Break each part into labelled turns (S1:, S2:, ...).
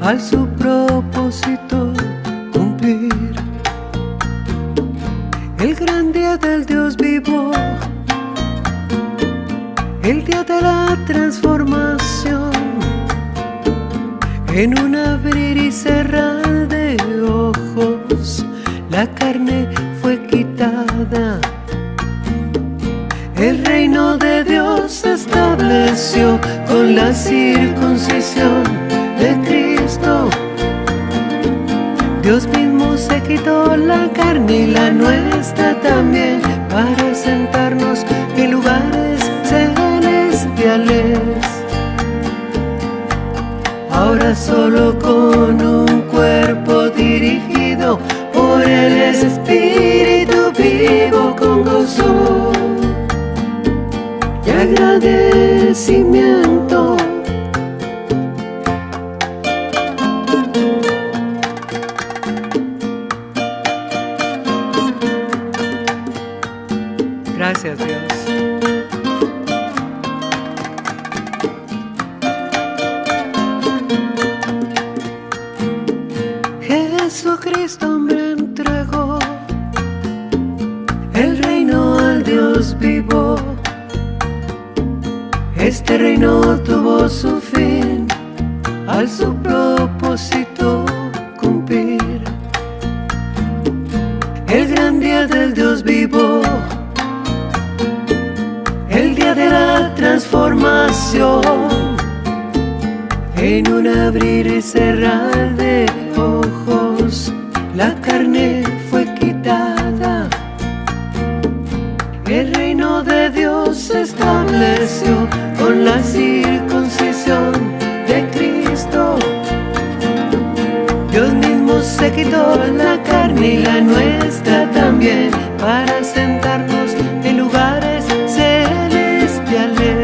S1: al su propósito cumplir. El gran día del Dios vivo, el día de la transformación, en un abrir y cerrar de ojos, la carne fue quitada. El reino de Dios se estableció con la circuncisión de Cristo. Dios mismo se quitó la carne y la nuestra también, para sentarnos en lugares celestiales. Ahora solo con un cuerpo dirigido por el Espíritu vivo con gozo y agradecimiento. Gracias, Dios. Jesucristo me entregó el reino al Dios vivo. Este reino tuvo su fin al su propósito cumplir. El gran día del Dios vivo, el día de la transformación, en un abrir y cerrar de ojos, la carne fue quitada. El reino de Dios se estableció con la circuncisión de Cristo. Dios mismo se quitó la carne y la nuestra también, para sentarnos en lugares celestiales.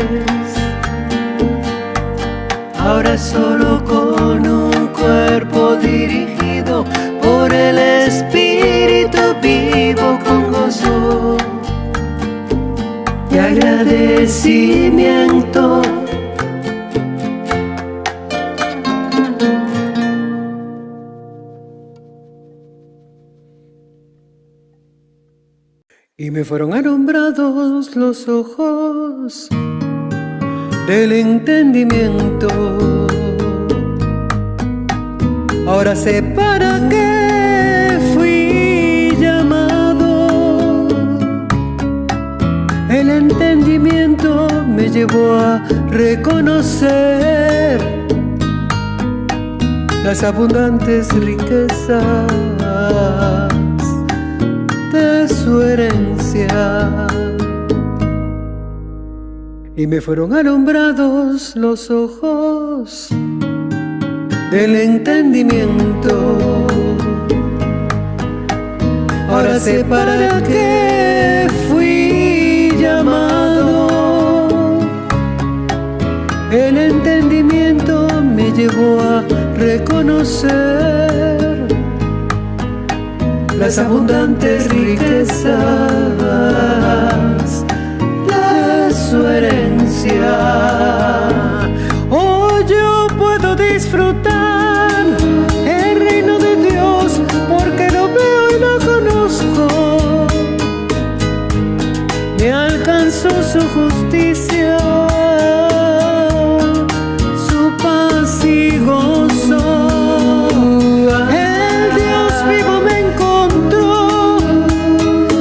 S1: Ahora solo con un cuerpo dirigido por el Espíritu vivo con gozo y agradecimiento. Y me fueron alumbrados los ojos del entendimiento. Ahora sé para qué fui llamado. El entendimiento me llevó a reconocer las abundantes riquezas de su herencia. Y me fueron alumbrados los ojos del entendimiento. Ahora sé para qué fui llamado. El entendimiento me llevó a reconocer las abundantes riquezas de su herencia. Hoy yo puedo disfrutar el reino de Dios, porque lo veo y lo conozco. Me alcanzó su justicia, su paz y gozo. El Dios vivo me encontró,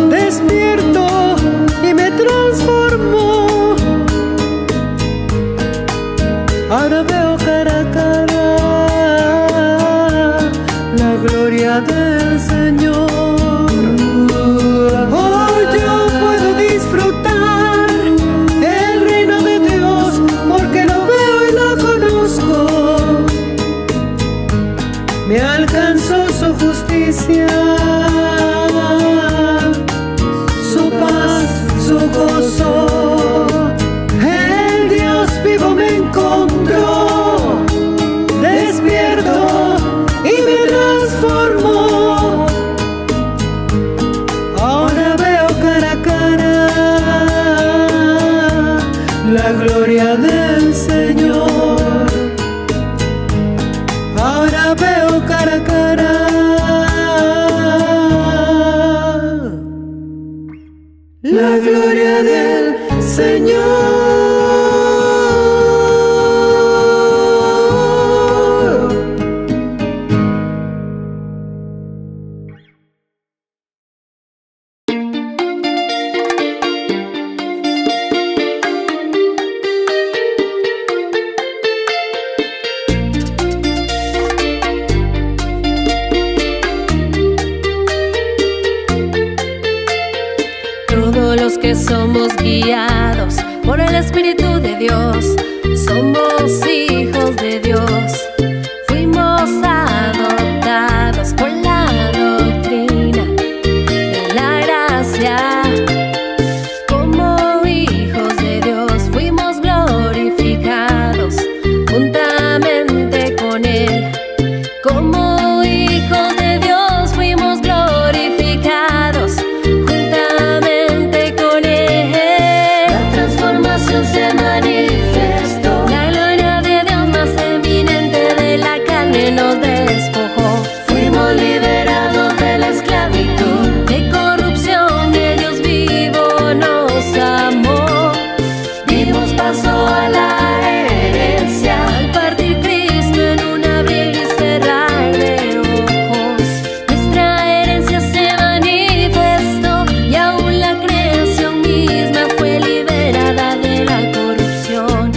S1: despierto, y me transformó. Ahora veo cara a cara la gloria del Señor. Hoy yo puedo disfrutar el reino de Dios, porque lo veo y lo conozco. Me alcanzó su justicia, su paz, su gozo. El Dios vivo me encontró, despierto, y me transformó. Ahora veo cara a cara la gloria del Señor. ahora veo cara a cara. La gloria del Señor.
S2: Somos guiados por el Espíritu de Dios, somos hijos de Dios, fuimos adoptados con la doctrina de la gracia. Como hijos de Dios fuimos glorificados juntamente con Él. Como hijos de Dios fuimos glorificados juntamente con Él. La transformación se manifestó, la gloria de Dios más eminente de la carne nos despojó. Fuimos liberados de la esclavitud, de corrupción, el Dios vivo nos amó. Dimos paso a la herencia, al partir Cristo en un abrir y cerrar de ojos. Nuestra herencia se manifestó y aún la creación misma fue liberada de la corrupción.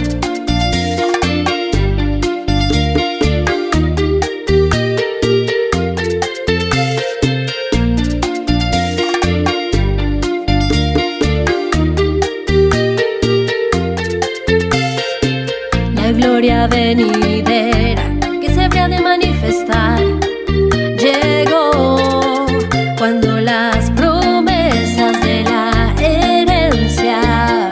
S2: La gloria venidera que se habría de manifestar llegó cuando las promesas de la herencia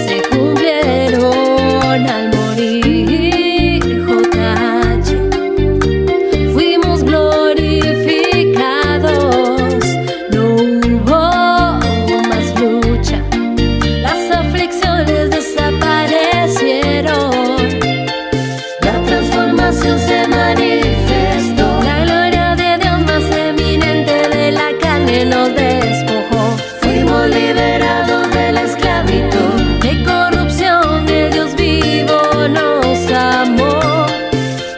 S2: se cumplieron al morir JH. Fuimos glorificados, no hubo más lucha, las aflicciones desaparecieron. La transformación se manifestó, la gloria de Dios más eminente de la carne nos despojó. Fuimos liberados de la esclavitud, de corrupción, el Dios vivo nos amó.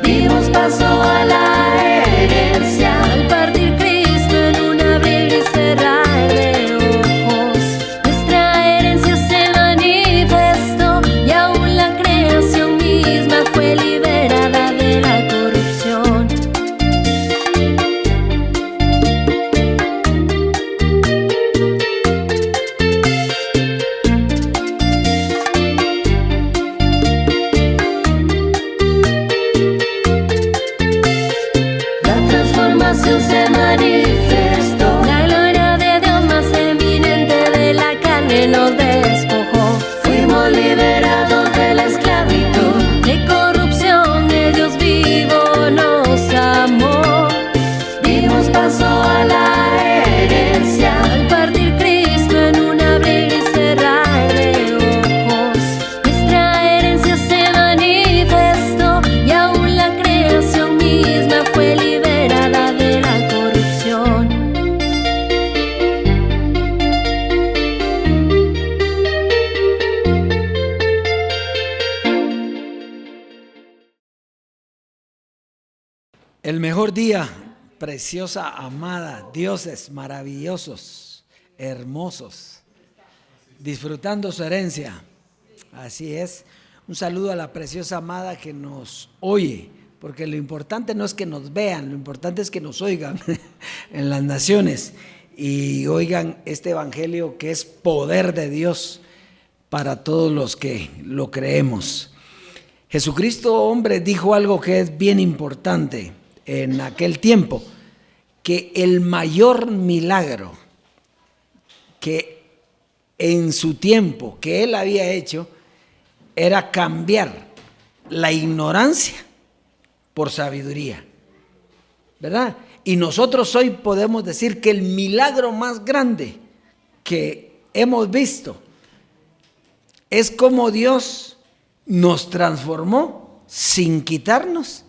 S2: Dimos paso a la herencia, al partir Cristo en un abrir y cerrar de ojos. Nuestra herencia se manifestó y aún la creación misma fue liberada de la corrupción. La transformación se manifestó, la gloria de Dios más eminente de la carne nos despojó. Fuimos liberados de la esclavitud, de corrupción, el Dios vivo nos amó. Dimos paso a la herencia, al partir Cristo en un abrir y cerrar de ojos. Nuestra herencia se manifestó y aún la creación misma fue liberada de la corrupción.
S3: El mejor día, preciosa, amada, dioses maravillosos, hermosos, disfrutando su herencia. Así es. Un saludo a la preciosa amada que nos oye, porque lo importante no es que nos vean, lo importante es que nos oigan en las naciones y oigan este evangelio que es poder de Dios para todos los que lo creemos. Jesucristo, hombre, dijo algo que es bien importante en aquel tiempo, que el mayor milagro que en su tiempo que él había hecho era cambiar la ignorancia por sabiduría, ¿verdad? Y nosotros hoy podemos decir que el milagro más grande que hemos visto es cómo Dios nos transformó sin quitarnos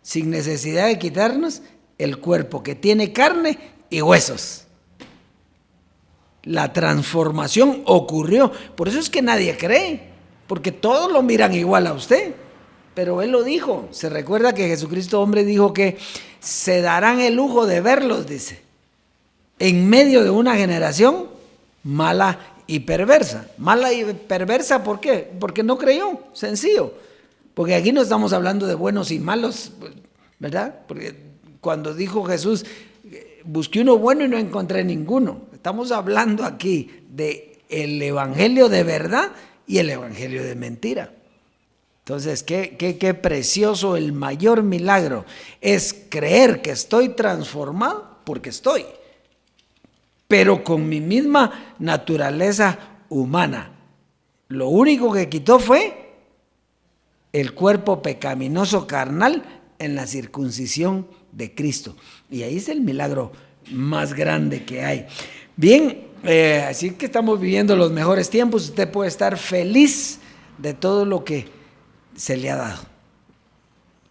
S3: sin necesidad de quitarnos el cuerpo que tiene carne y huesos. La transformación ocurrió. Por eso es que nadie cree, porque todos lo miran igual a usted. Pero Él lo dijo. Se recuerda que Jesucristo hombre dijo que se darán el lujo de verlos, dice, en medio de una generación mala y perversa. Mala y perversa, ¿por qué? Porque no creyó, sencillo. Porque aquí no estamos hablando de buenos y malos, ¿verdad? Porque cuando dijo Jesús, busqué uno bueno y no encontré ninguno. Estamos hablando aquí de el evangelio de verdad y el evangelio de mentira. Entonces, qué precioso, el mayor milagro es creer que estoy transformado, porque estoy, pero con mi misma naturaleza humana. Lo único que quitó fue el cuerpo pecaminoso carnal en la circuncisión de Cristo. Y ahí es el milagro más grande que hay. Bien, así que estamos viviendo los mejores tiempos. Usted puede estar feliz de todo lo que se le ha dado.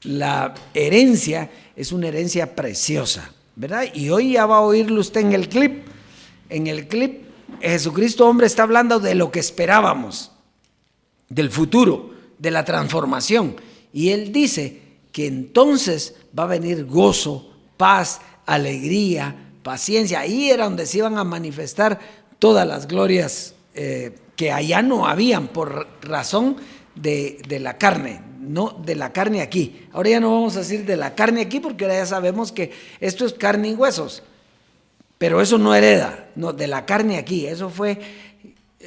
S3: La herencia es una herencia preciosa, ¿verdad? Y hoy ya va a oírlo usted en el clip. En el clip, Jesucristo hombre está hablando de lo que esperábamos, del futuro, de la transformación. Y Él dice que entonces va a venir gozo, paz, alegría, paciencia. Ahí era donde se iban a manifestar todas las glorias que allá no habían por razón de la carne, no de la carne aquí. Ahora ya no vamos a decir de la carne aquí, porque ahora ya sabemos que esto es carne y huesos, pero eso no hereda, no, de la carne aquí. Eso fue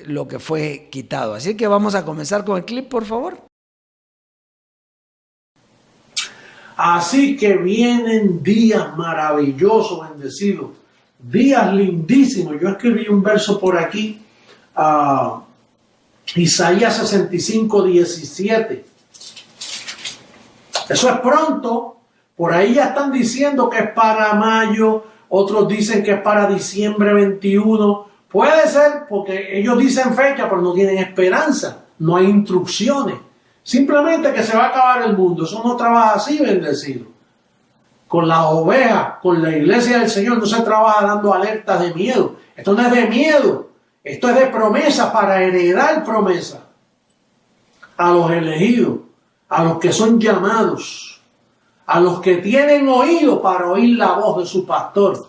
S3: lo que fue quitado. Así que vamos a comenzar con el clip, por favor.
S4: Así que vienen días maravillosos, bendecidos, días lindísimos. Yo escribí un verso por aquí, Isaías 65, 17. Eso es pronto. Por ahí ya están diciendo que es para mayo, otros dicen que es para diciembre 21. Puede ser porque ellos dicen fecha, pero no tienen esperanza, no hay instrucciones. Simplemente que se va a acabar el mundo. Eso no trabaja así, bendecido. Con las ovejas, con la iglesia del Señor, no se trabaja dando alertas de miedo. Esto no es de miedo. Esto es de promesa, para heredar promesa a los elegidos, a los que son llamados, a los que tienen oído para oír la voz de su pastor,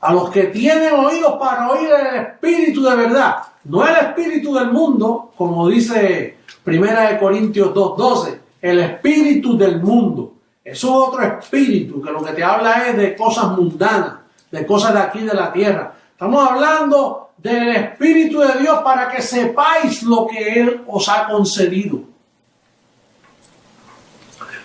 S4: a los que tienen oídos para oír el espíritu de verdad, no el espíritu del mundo, como dice 1 Corintios 2:12, el espíritu del mundo. Eso es otro espíritu que lo que te habla es de cosas mundanas, de cosas de aquí de la tierra. Estamos hablando del Espíritu de Dios para que sepáis lo que Él os ha concedido.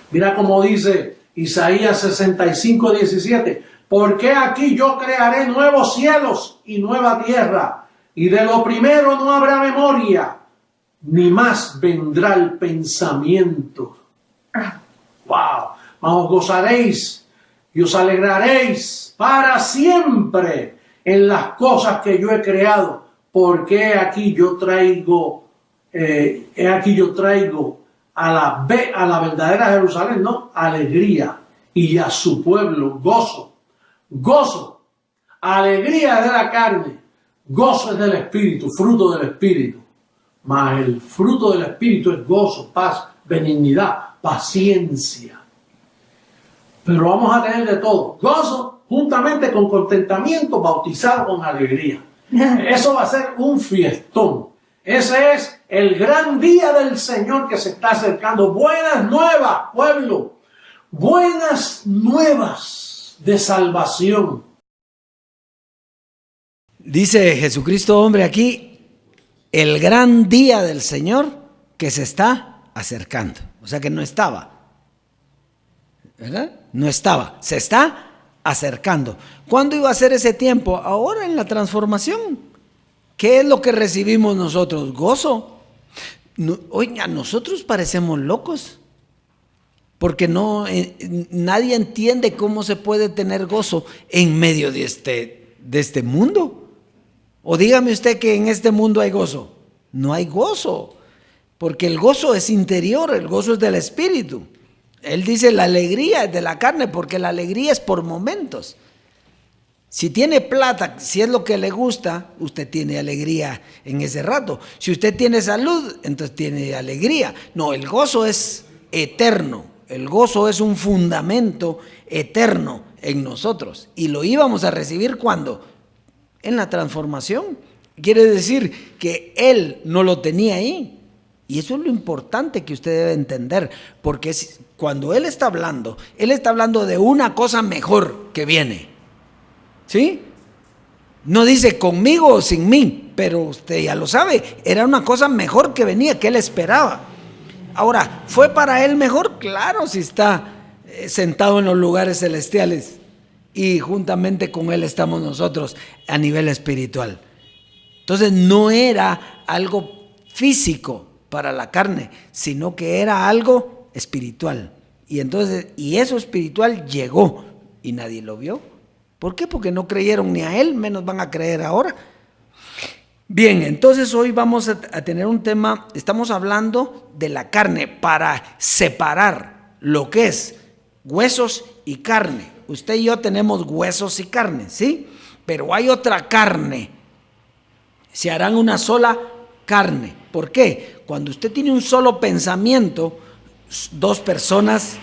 S4: Mira cómo dice Isaías 65, 17. Porque aquí yo crearé nuevos cielos y nueva tierra, y de lo primero no habrá memoria, ni más vendrá el pensamiento. ¡Wow! Mas os gozaréis y os alegraréis para siempre en las cosas que yo he creado, porque aquí yo traigo a la verdadera Jerusalén, ¿no? Alegría, y a su pueblo gozo, alegría es de la carne, gozo es del espíritu, fruto del espíritu. Mas el fruto del espíritu es gozo, paz, benignidad, paciencia. Pero vamos a tener de todo: gozo juntamente con contentamiento, bautizado con alegría. Eso va a ser un fiestón. Ese es el gran día del Señor que se está acercando. Buenas nuevas, pueblo. Buenas nuevas de salvación.
S3: Dice Jesucristo hombre aquí, el gran día del Señor que se está acercando. O sea que no estaba, ¿verdad? No estaba, se está acercando. ¿Cuándo iba a ser ese tiempo? Ahora, en la transformación. ¿Qué es lo que recibimos nosotros? Gozo. No, oiga, nosotros parecemos locos, porque nadie entiende cómo se puede tener gozo en medio de este mundo. O dígame usted que en este mundo hay gozo. No hay gozo, porque el gozo es interior, el gozo es del espíritu. Él dice la alegría es de la carne, porque la alegría es por momentos. Si tiene plata, si es lo que le gusta, usted tiene alegría en ese rato. Si usted tiene salud, entonces tiene alegría. No, el gozo es eterno. El gozo es un fundamento eterno en nosotros. Y lo íbamos a recibir ¿cuándo? En la transformación. Quiere decir que Él no lo tenía ahí. Y eso es lo importante que usted debe entender. Porque cuando Él está hablando de una cosa mejor que viene. ¿Sí? No dice conmigo o sin mí, pero usted ya lo sabe, era una cosa mejor que venía, que Él esperaba. Ahora, ¿fue para Él mejor? Claro, si está sentado en los lugares celestiales y juntamente con Él estamos nosotros a nivel espiritual. Entonces no era algo físico para la carne, sino que era algo espiritual. Y eso espiritual llegó y nadie lo vio. ¿Por qué? Porque no creyeron ni a Él, menos van a creer ahora. Bien, entonces hoy vamos a tener un tema, estamos hablando de la carne para separar lo que es huesos y carne. Usted y yo tenemos huesos y carne, ¿sí? Pero hay otra carne. Se harán una sola carne. ¿Por qué? Cuando usted tiene un solo pensamiento, dos personas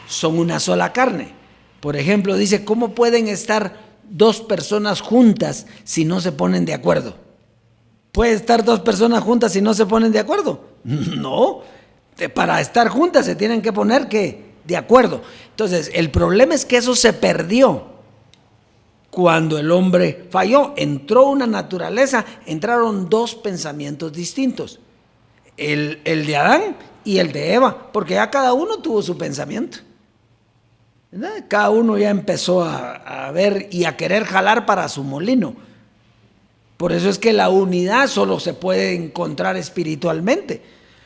S3: son una sola carne. Por ejemplo, dice, ¿cómo pueden estar dos personas juntas si no se ponen de acuerdo? ¿Puede estar dos personas juntas si no se ponen de acuerdo? No, para estar juntas se tienen que poner de acuerdo. Entonces, el problema es que eso se perdió cuando el hombre falló. Entró una naturaleza, entraron dos pensamientos distintos. El de Adán y el de Eva, porque ya cada uno tuvo su pensamiento. ¿Verdad? Cada uno ya empezó a ver y a querer jalar para su molino. Por eso es que la unidad solo se puede encontrar espiritualmente.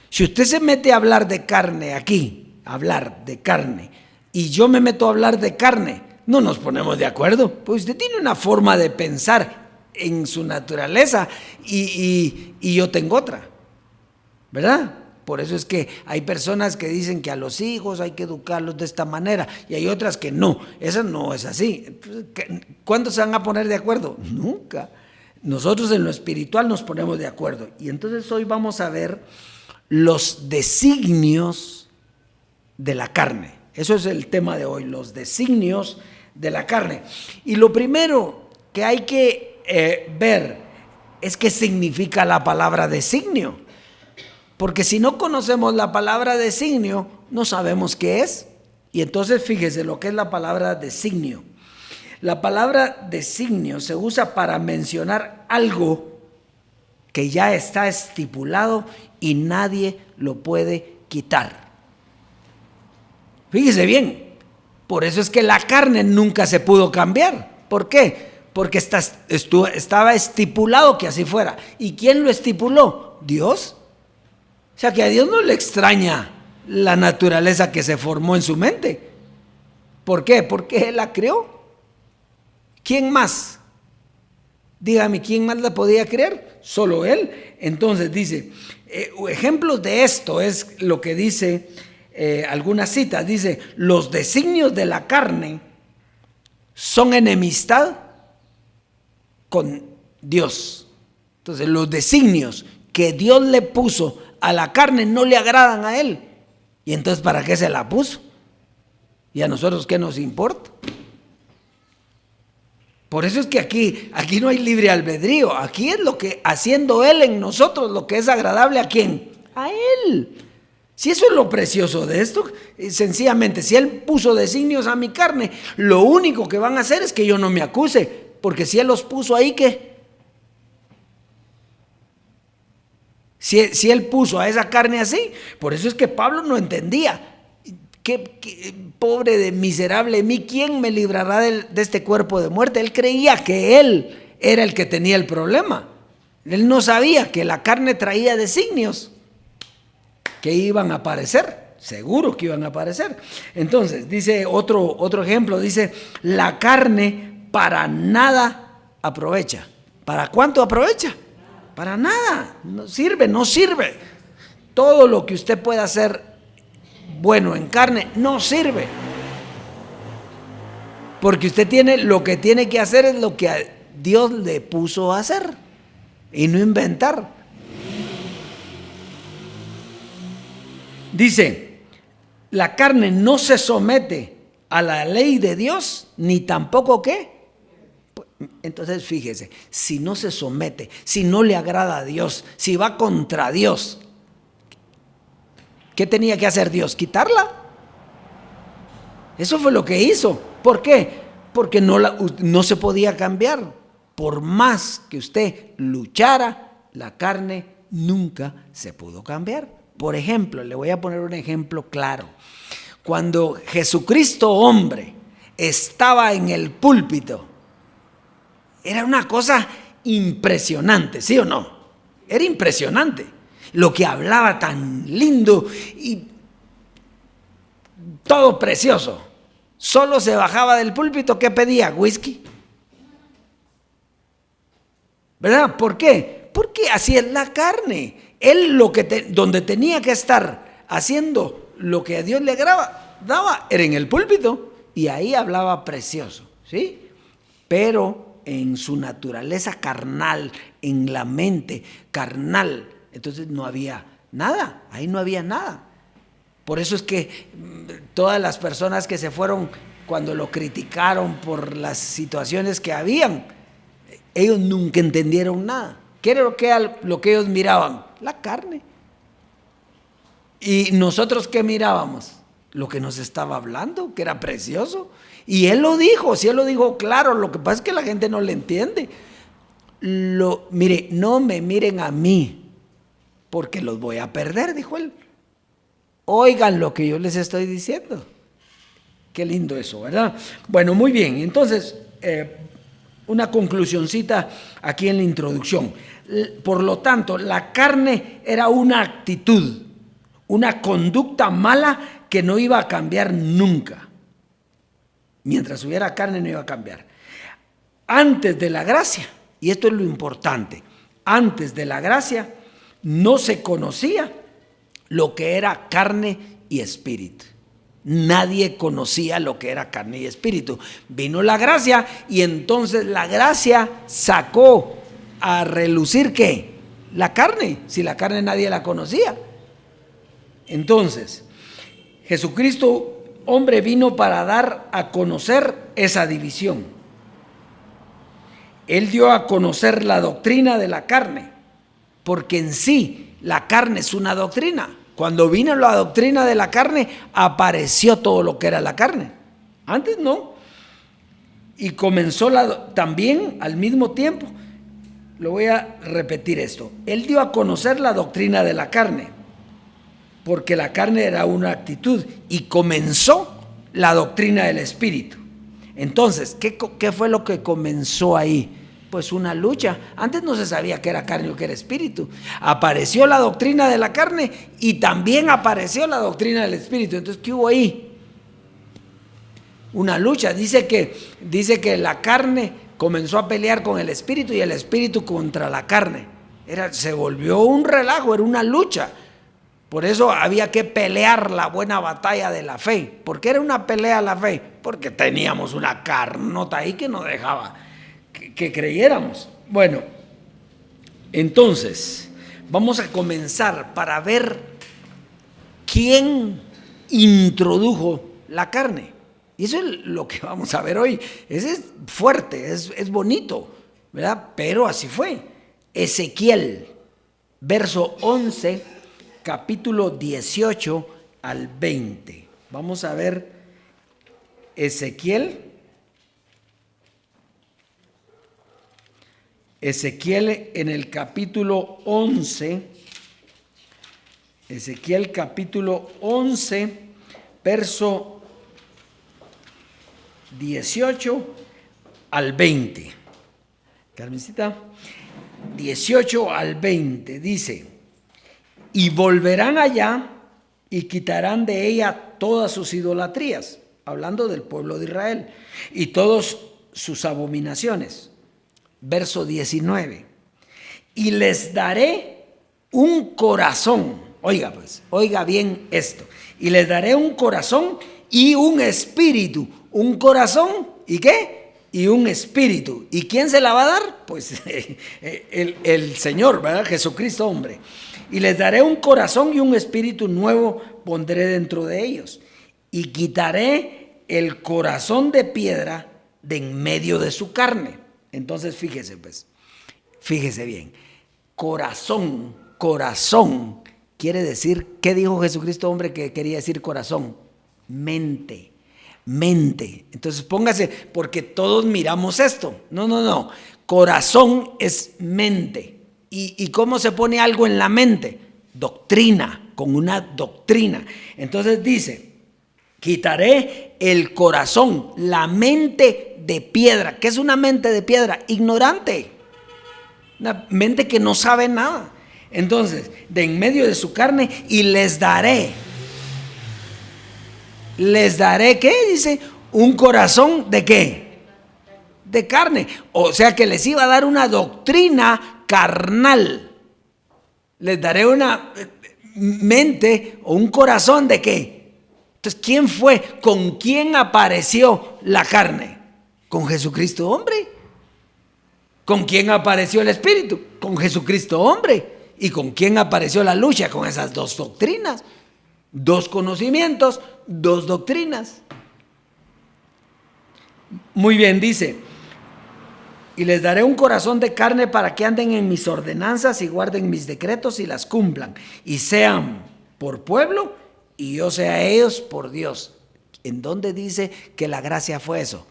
S3: Si usted se mete a hablar de carne aquí, hablar de carne, y yo me meto a hablar de carne, no nos ponemos de acuerdo. Pues usted tiene una forma de pensar en su naturaleza y yo tengo otra, ¿verdad? Por eso es que hay personas que dicen que a los hijos hay que educarlos de esta manera y hay otras que no. Eso no es así. ¿Cuándo se van a poner de acuerdo? Nunca. Nosotros en lo espiritual nos ponemos de acuerdo. Y entonces hoy vamos a ver los designios de la carne. Eso es el tema de hoy, los designios de la carne. Y lo primero que hay que ver es qué significa la palabra designio. Porque si no conocemos la palabra designio, no sabemos qué es. Y entonces fíjese lo que es la palabra designio. La palabra designio se usa para mencionar algo que ya está estipulado y nadie lo puede quitar. Fíjese bien, por eso es que la carne nunca se pudo cambiar. ¿Por qué? Porque estaba estipulado que así fuera. ¿Y quién lo estipuló? Dios. O sea que a Dios no le extraña la naturaleza que se formó en su mente. ¿Por qué? Porque Él la creó. ¿Quién más? Dígame, ¿quién más la podía crear? Solo Él. Entonces dice, ejemplos de esto es lo que dice algunas citas. Dice, los designios de la carne son enemistad con Dios. Entonces los designios que Dios le puso a la carne no le agradan a Él. Y entonces, ¿para qué se la puso? ¿Y a nosotros qué nos importa? Por eso es que aquí no hay libre albedrío. Aquí es lo que, haciendo Él en nosotros lo que es agradable, ¿a quién? A Él. Si eso es lo precioso de esto, sencillamente, si Él puso designios a mi carne, lo único que van a hacer es que yo no me acuse. Porque si Él los puso ahí, ¿qué? Si Él puso a esa carne así, por eso es que Pablo no entendía. ¿Qué pobre de miserable mí, ¿quién me librará de este cuerpo de muerte? Él creía que Él era el que tenía el problema. Él no sabía que la carne traía designios que iban a aparecer. Seguro que iban a aparecer. Entonces, dice otro ejemplo, dice, la carne para nada aprovecha. ¿Para cuánto aprovecha? Para nada, no sirve. Todo lo que usted pueda hacer bueno en carne, no sirve. Porque usted tiene, lo que tiene que hacer es lo que Dios le puso a hacer y no inventar. Dice, la carne no se somete a la ley de Dios, ni tampoco ¿qué? Entonces fíjese, si no se somete, si no le agrada a Dios, si va contra Dios, ¿qué tenía que hacer Dios? ¿Quitarla? Eso fue lo que hizo. ¿Por qué? Porque no se podía cambiar. Por más que usted luchara, la carne nunca se pudo cambiar. Por ejemplo, le voy a poner un ejemplo claro. Cuando Jesucristo, hombre, estaba en el púlpito, era una cosa impresionante, ¿sí o no? Era impresionante. Lo que hablaba tan lindo y todo precioso. Solo se bajaba del púlpito, ¿qué pedía? Whisky. ¿Verdad? ¿Por qué? Porque así es la carne. Él donde tenía que estar haciendo lo que a Dios le daba era en el púlpito y ahí hablaba precioso, ¿sí? Pero en su naturaleza carnal, en la mente carnal, entonces no había nada, ahí no había nada. Por eso es que todas las personas que se fueron cuando lo criticaron por las situaciones que habían, ellos nunca entendieron nada. ¿Qué era lo que ellos miraban? La carne. ¿Y nosotros qué mirábamos? Lo que nos estaba hablando, que era precioso. Y él lo dijo, sí, él lo dijo claro. Lo que pasa es que la gente no le entiende. Mire, no me miren a mí, porque los voy a perder, dijo él. Oigan lo que yo les estoy diciendo. Qué lindo eso, ¿verdad? Bueno, muy bien. Entonces, una conclusioncita aquí en la introducción. Por lo tanto, la carne era una actitud, una conducta mala que no iba a cambiar nunca. Mientras hubiera carne no iba a cambiar. Antes de la gracia, y esto es lo importante, antes de la gracia no se conocía lo que era carne y espíritu. Nadie conocía lo que era carne y espíritu. Vino la gracia y entonces la gracia sacó a relucir ¿qué? La carne. Si la carne nadie la conocía. Entonces, Jesucristo, hombre, vino para dar a conocer esa división. Él dio a conocer la doctrina de la carne, porque en sí la carne es una doctrina. Cuando vino la doctrina de la carne, apareció todo lo que era la carne. Antes no. Y comenzó también al mismo tiempo. Lo voy a repetir esto. Él dio a conocer la doctrina de la carne, porque la carne era una actitud, y comenzó la doctrina del espíritu. Entonces, ¿qué fue lo que comenzó ahí? Pues una lucha. Antes no se sabía qué era carne o qué era espíritu. Apareció la doctrina de la carne y también apareció la doctrina del espíritu. Entonces, ¿qué hubo ahí? Una lucha. Dice que la carne comenzó a pelear con el espíritu y el espíritu contra la carne. Se volvió un relajo, era una lucha. Por eso había que pelear la buena batalla de la fe. ¿Por qué era una pelea la fe? Porque teníamos una carnota ahí que no dejaba que creyéramos. Bueno, entonces vamos a comenzar para ver quién introdujo la carne. Y eso es lo que vamos a ver hoy. Ese es fuerte, es bonito, ¿verdad? Pero así fue. Ezequiel, verso 11, capítulo 18 al 20. Vamos a ver Ezequiel en el capítulo 11, Ezequiel capítulo 11, verso 18 al 20. Carmencita, 18 al 20 dice: y volverán allá y quitarán de ella todas sus idolatrías, hablando del pueblo de Israel, y todas sus abominaciones. Verso 19: y les daré un corazón Oiga pues, oiga bien esto. Y les daré un corazón y un espíritu. Un corazón y ¿qué? Y un espíritu. ¿Y quién se la va a dar? Pues el Señor, ¿verdad? Jesucristo hombre. Y les daré un corazón y un espíritu nuevo pondré dentro de ellos. Y quitaré el corazón de piedra de en medio de su carne. Entonces fíjese pues, fíjese bien. Corazón quiere decir, ¿qué dijo Jesucristo hombre que quería decir corazón? Mente. Entonces póngase, porque todos miramos esto. No. Corazón es mente. ¿Y cómo se pone algo en la mente? Doctrina, con una doctrina. Entonces dice, quitaré el corazón, la mente de piedra. ¿Qué es una mente de piedra? Ignorante. Una mente que no sabe nada. Entonces, de en medio de su carne, y les daré. ¿Les daré qué? Dice, un corazón de qué? De carne. O sea que les iba a dar una doctrina carnal. Les daré una mente o un corazón de qué. Entonces, ¿quién fue? ¿Con quién apareció la carne? Con Jesucristo hombre. ¿Con quién apareció el Espíritu? Con Jesucristo hombre. ¿Y con quién apareció la lucha? Con esas dos doctrinas. Dos conocimientos, dos doctrinas. Muy bien, dice, y les daré un corazón de carne para que anden en mis ordenanzas y guarden mis decretos y las cumplan, y sean por pueblo y yo sea ellos por Dios. ¿En dónde dice que la gracia fue eso?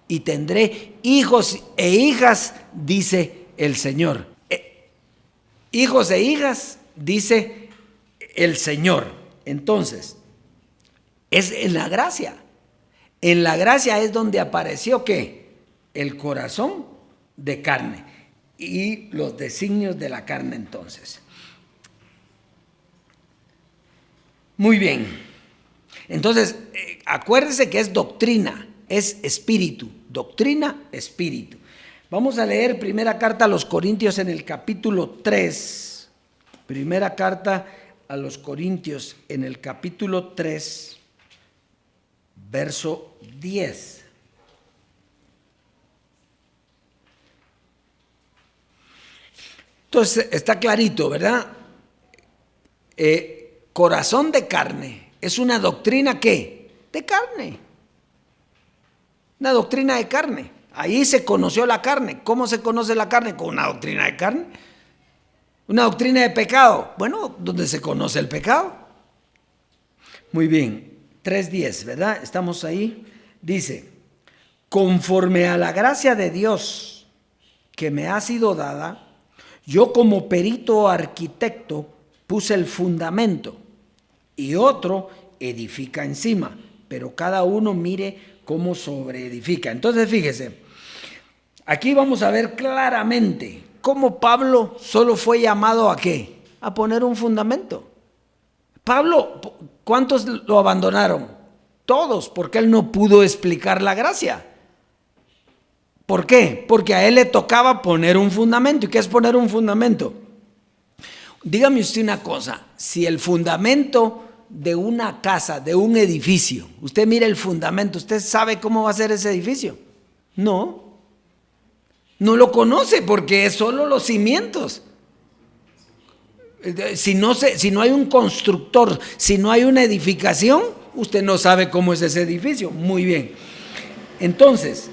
S3: Y tendré hijos e hijas, dice el Señor. Hijos e hijas, dice el Señor. Entonces, es en la gracia. En la gracia es donde apareció ¿qué? El corazón de carne y los designios de la carne entonces. Muy bien. Entonces, acuérdese que es doctrina, es espíritu. Doctrina, espíritu. Vamos a leer primera carta a los Corintios en el capítulo 3. Primera carta a los Corintios en el capítulo 3, verso 10. Entonces está clarito, ¿verdad? Corazón de carne es una doctrina ¿qué? De carne. Una doctrina de carne. Ahí se conoció la carne. ¿Cómo se conoce la carne? Con una doctrina de carne. Una doctrina de pecado. Bueno, donde se conoce el pecado. Muy bien. 3:10, ¿verdad? Estamos ahí. Dice, conforme a la gracia de Dios que me ha sido dada, yo como perito arquitecto puse el fundamento y otro edifica encima, pero cada uno mire cómo sobreedifica. Entonces fíjese, aquí vamos a ver claramente cómo Pablo solo fue llamado a ¿qué? A poner un fundamento. Pablo, ¿cuántos lo abandonaron? Todos, porque él no pudo explicar la gracia. ¿Por qué? Porque a él le tocaba poner un fundamento. ¿Y qué es poner un fundamento? Dígame usted una cosa, si el fundamento de una casa, de un edificio, usted mira el fundamento, ¿usted sabe cómo va a ser ese edificio? No lo conoce porque es solo los cimientos. Si no hay un constructor, si no hay una edificación, usted no sabe cómo es ese edificio. Muy bien. Entonces,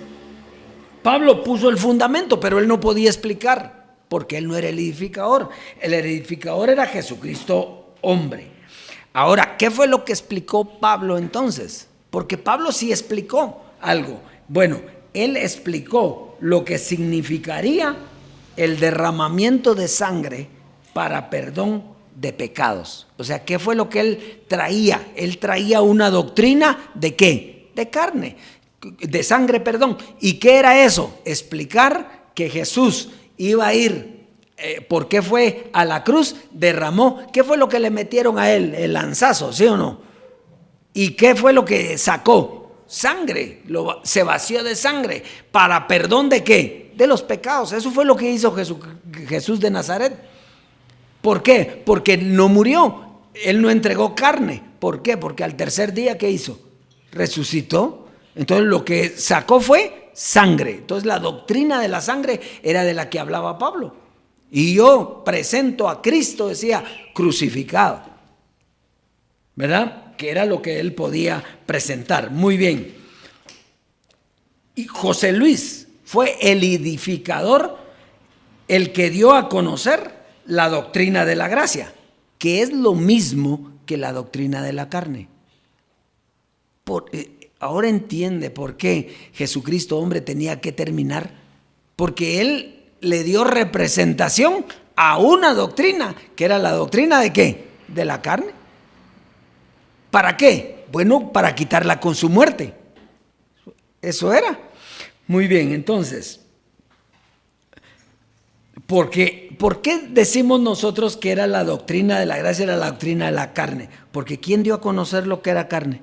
S3: Pablo puso el fundamento, pero él no podía explicar, porque él no era el edificador. El edificador era Jesucristo hombre. Ahora, ¿qué fue lo que explicó Pablo entonces? Porque Pablo sí explicó algo. Bueno, él explicó lo que significaría el derramamiento de sangre para perdón de pecados. O sea, ¿qué fue lo que él traía? Él traía una doctrina ¿de qué? De carne, de sangre, perdón. ¿Y qué era eso? Explicar que Jesús iba a ir, ¿por qué fue a la cruz? Derramó, ¿qué fue lo que le metieron a él? El lanzazo, ¿sí o no? ¿Y qué fue lo que sacó? Sangre, se vació de sangre. ¿Para perdón de qué? De los pecados. Eso fue lo que hizo Jesús de Nazaret. ¿Por qué? Porque no murió, él no entregó carne. ¿Por qué? Porque al tercer día, ¿qué hizo? Resucitó. Entonces lo que sacó fue sangre. Entonces la doctrina de la sangre era de la que hablaba Pablo. Y yo presento a Cristo, decía, crucificado. ¿Verdad? Que era lo que él podía presentar. Muy bien. Y José Luis fue el edificador, el que dio a conocer la doctrina de la gracia, que es lo mismo que la doctrina de la carne. Ahora entiende por qué Jesucristo, hombre, tenía que terminar. Porque él le dio representación a una doctrina, que era la doctrina ¿de qué? De la carne. ¿Para qué? Bueno, para quitarla con su muerte. Eso era. Muy bien, entonces, ¿por qué decimos nosotros que era la doctrina de la gracia, era la doctrina de la carne? Porque ¿quién dio a conocer lo que era carne?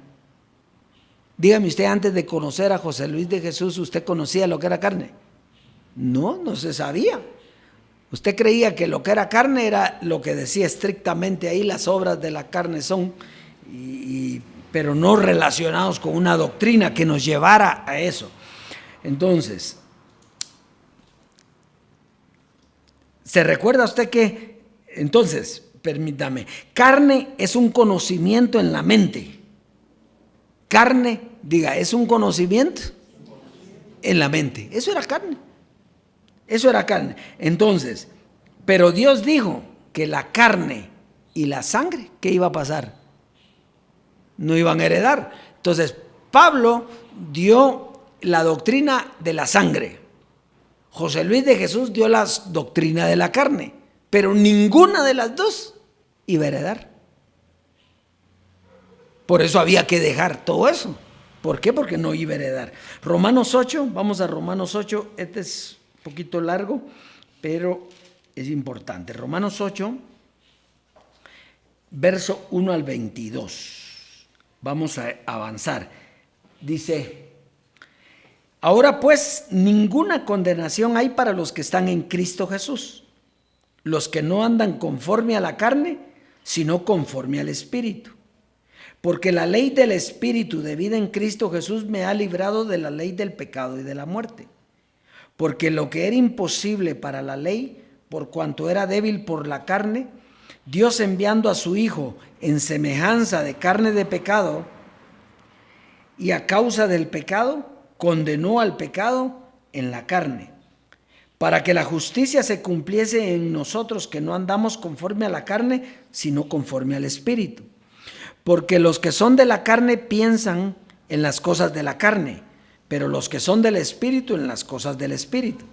S3: Dígame usted, antes de conocer a José Luis de Jesús, ¿usted conocía lo que era carne? No, no se sabía. Usted creía que lo que era carne era lo que decía estrictamente ahí, las obras de la carne son, pero no relacionados con una doctrina que nos llevara a eso. Entonces, ¿se recuerda usted que, entonces, permítame, carne es un conocimiento en la mente? Carne, diga, es un conocimiento en la mente. Eso era carne. Eso era carne. Entonces, pero Dios dijo que la carne y la sangre, ¿qué iba a pasar? No iban a heredar. Entonces, Pablo dio la doctrina de la sangre. José Luis de Jesús dio la doctrina de la carne, pero ninguna de las dos iba a heredar. Por eso había que dejar todo eso. ¿Por qué? Porque no iba a heredar. Romanos 8, vamos a Romanos 8, este es un poquito largo, pero es importante. Romanos 8, verso 1 al 22. Vamos a avanzar. Dice: ahora pues ninguna condenación hay para los que están en Cristo Jesús, los que no andan conforme a la carne, sino conforme al Espíritu. Porque la ley del Espíritu de vida en Cristo Jesús me ha librado de la ley del pecado y de la muerte. Porque lo que era imposible para la ley, por cuanto era débil por la carne, Dios enviando a su Hijo en semejanza de carne de pecado, y a causa del pecado, condenó al pecado en la carne, para que la justicia se cumpliese en nosotros, que no andamos conforme a la carne, sino conforme al Espíritu. Porque los que son de la carne piensan en las cosas de la carne, pero los que son del Espíritu en las cosas del Espíritu.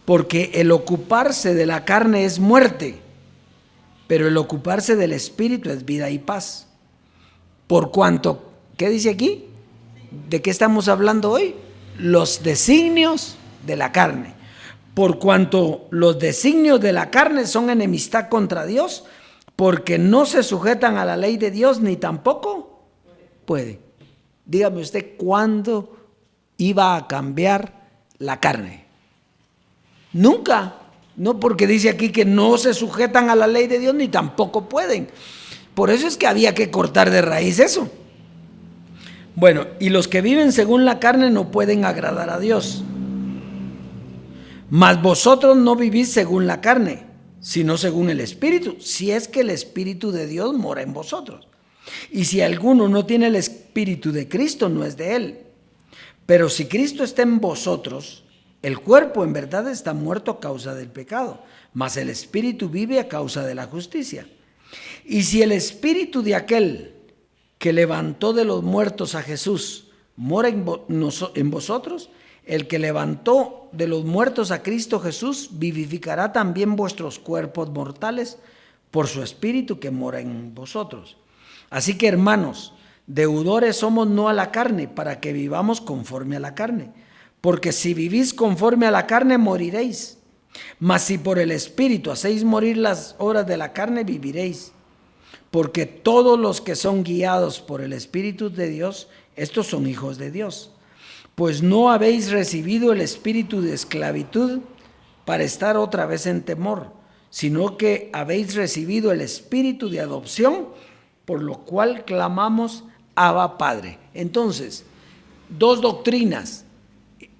S3: Porque el ocuparse de la carne es muerte, pero el ocuparse del Espíritu es vida y paz. Por cuanto, ¿qué dice aquí? ¿De qué estamos hablando hoy? Los designios de la carne. Por cuanto los designios de la carne son enemistad contra Dios, porque no se sujetan a la ley de Dios, ni tampoco puede. Dígame usted, ¿cuándo iba a cambiar la carne? Nunca. No, porque dice aquí que no se sujetan a la ley de Dios, ni tampoco pueden. Por eso es que había que cortar de raíz eso. Bueno, y los que viven según la carne no pueden agradar a Dios. Mas vosotros no vivís según la carne, sino según el Espíritu, si es que el Espíritu de Dios mora en vosotros. Y si alguno no tiene el Espíritu de Cristo, no es de él. Pero si Cristo está en vosotros, el cuerpo en verdad está muerto a causa del pecado, mas el Espíritu vive a causa de la justicia. Y si el Espíritu de aquel que levantó de los muertos a Jesús mora en vosotros, el que levantó de los muertos a Cristo Jesús vivificará también vuestros cuerpos mortales por su Espíritu que mora en vosotros. Así que, hermanos, deudores somos no a la carne, para que vivamos conforme a la carne. Porque si vivís conforme a la carne, moriréis. Mas si por el Espíritu hacéis morir las obras de la carne, viviréis. Porque todos los que son guiados por el Espíritu de Dios, estos son hijos de Dios. Pues no habéis recibido el espíritu de esclavitud para estar otra vez en temor, sino que habéis recibido el espíritu de adopción, por lo cual clamamos Abba Padre. Entonces, dos doctrinas.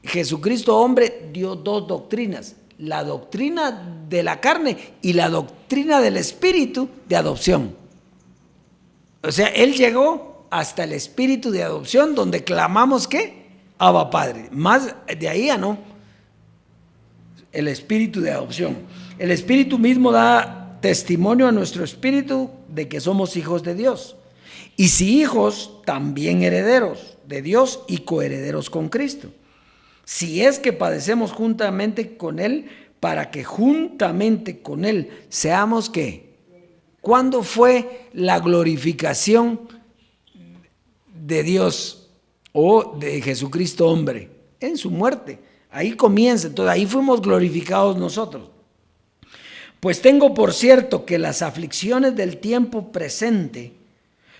S3: Jesucristo hombre dio dos doctrinas, la doctrina de la carne y la doctrina del espíritu de adopción. O sea, Él llegó hasta el espíritu de adopción, donde clamamos ¿qué? Abba Padre. Más de ahí a no. El espíritu de adopción. El espíritu mismo da testimonio a nuestro espíritu de que somos hijos de Dios. Y si hijos, también herederos de Dios y coherederos con Cristo. Si es que padecemos juntamente con Él, para que juntamente con Él seamos ¿qué? ¿Cuándo fue la glorificación de Dios o de Jesucristo hombre? En su muerte. Ahí comienza, entonces ahí fuimos glorificados nosotros. Pues tengo por cierto que las aflicciones del tiempo presente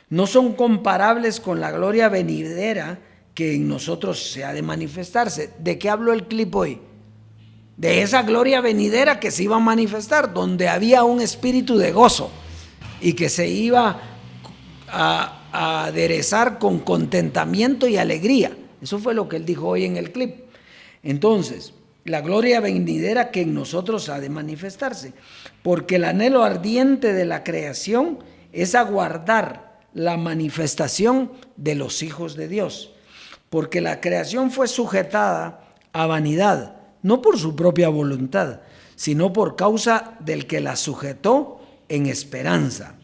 S3: no son comparables con la gloria venidera que en nosotros se ha de manifestarse. ¿De qué habló el clip hoy? De esa gloria venidera que se iba a manifestar, donde había un espíritu de gozo y que se iba a aderezar con contentamiento y alegría. Eso fue lo que él dijo hoy en el clip. Entonces, la gloria venidera que en nosotros ha de manifestarse, porque el anhelo ardiente de la creación es aguardar la manifestación de los hijos de Dios, porque la creación fue sujetada a vanidad, no por su propia voluntad, sino por causa del que la sujetó en esperanza.